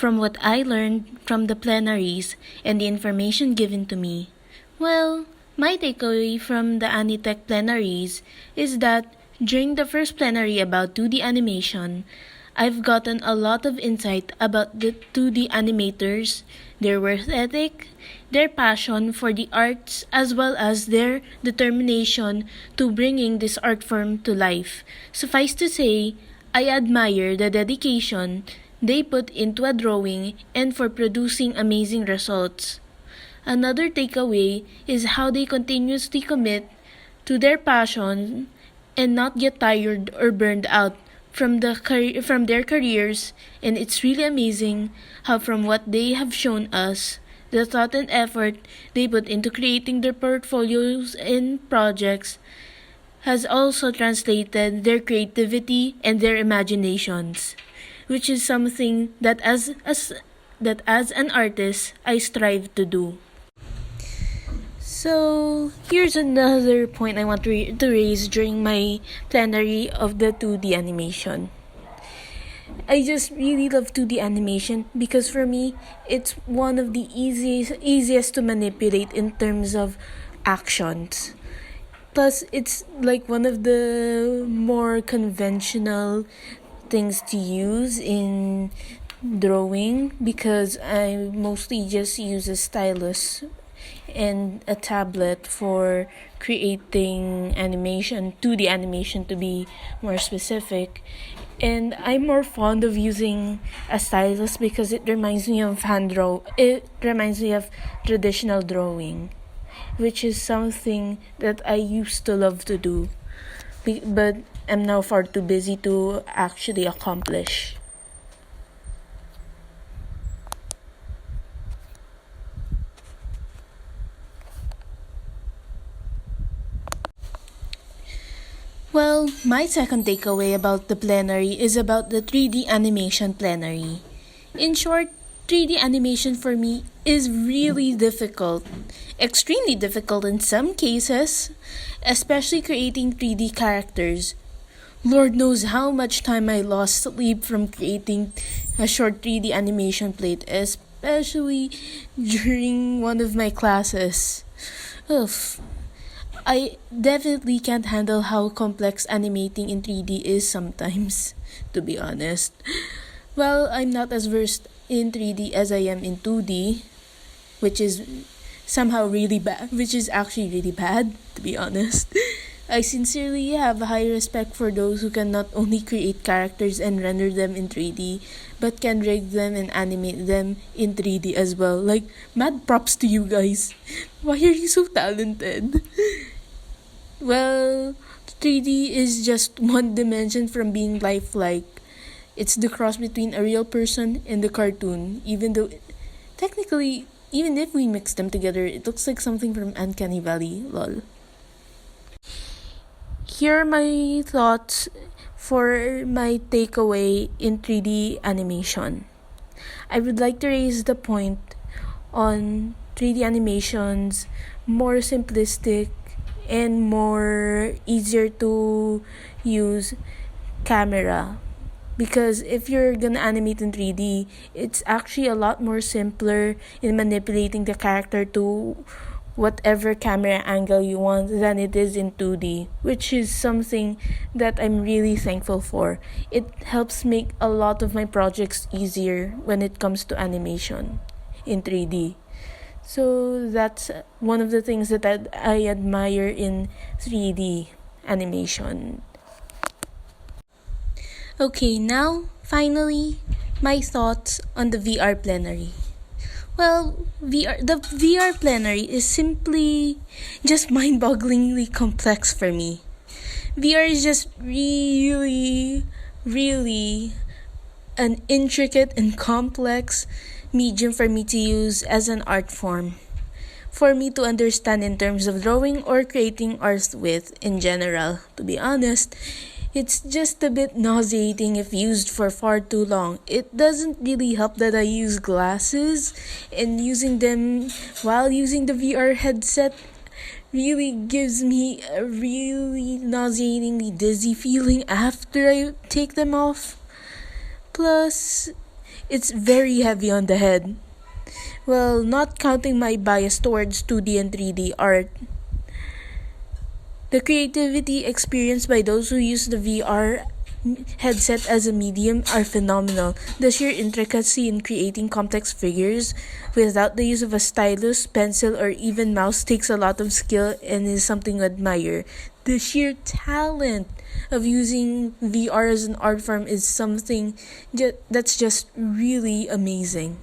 From what I learned from the plenaries and the information given to me, well, my takeaway from the anitech plenaries is that during the first plenary about 2D animation, I've gotten a lot of insight about the 2D animators, their work ethic, their passion for the arts, as well as their determination to bringing this art form to life. Suffice to say, I admire the dedication they put into a drawing and for producing amazing results. Another takeaway is how they continuously commit to their passion and not get tired or burned out from their careers, and it's really amazing how from what they have shown us, the thought and effort they put into creating their portfolios and projects has also translated their creativity and their imaginations, which is something that as an artist I strive to do. So, here's another point I want to raise during my plenary of the 2D animation. I just really love 2D animation because for me, it's one of the easiest to manipulate in terms of actions. Plus, it's like one of the more conventional things to use in drawing because I mostly just use a stylus and a tablet for creating animation, 2D animation to be more specific. And I'm more fond of using a stylus because it reminds me of it reminds me of traditional drawing, which is something that I used to love to do, but I'm now far too busy to actually accomplish. Well, my second takeaway about the plenary is about the 3D animation plenary. In short, 3D animation for me is really difficult, extremely difficult in some cases, especially creating 3D characters. Lord knows how much time I lost sleep from creating a short 3D animation plate, especially during one of my classes. Oof. I definitely can't handle how complex animating in 3D is sometimes, to be honest. Well, I'm not as versed in 3D as I am in 2D, which is which is actually really bad, to be honest. I sincerely have high respect for those who can not only create characters and render them in 3D, but can rig them and animate them in 3D as well. Like, mad props to you guys. Why are you so talented? Well, 3D is just one dimension from being lifelike. It's the cross between a real person and the cartoon, technically, even if we mix them together, it looks like something from Uncanny Valley, lol. Here are my thoughts for my takeaway in 3D animation. I would like to raise the point on 3D animations more simplistic and more easier to use camera, because if you're gonna animate in 3D, it's actually a lot more simpler in manipulating the character to whatever camera angle you want than it is in 2D, which is something that I'm really thankful for. It helps make a lot of my projects easier when it comes to animation in 3D. So that's one of the things that I admire in 3D animation. Okay, now, finally, my thoughts on the VR plenary. Well, the VR plenary is simply just mind-bogglingly complex for me. VR is just really, really an intricate and complex medium for me to use as an art form, for me to understand in terms of drawing or creating art with in general. To be honest, it's just a bit nauseating if used for far too long. It doesn't really help that I use glasses, and using them while using the VR headset really gives me a really nauseatingly dizzy feeling after I take them off. Plus, It's very heavy on the head. Well, not counting my bias towards 2D and 3D art. The creativity experienced by those who use the VR headset as a medium are phenomenal. The sheer intricacy in creating complex figures without the use of a stylus, pencil, or even mouse takes a lot of skill and is something to admire. The sheer talent of using VR as an art form is something that's just really amazing.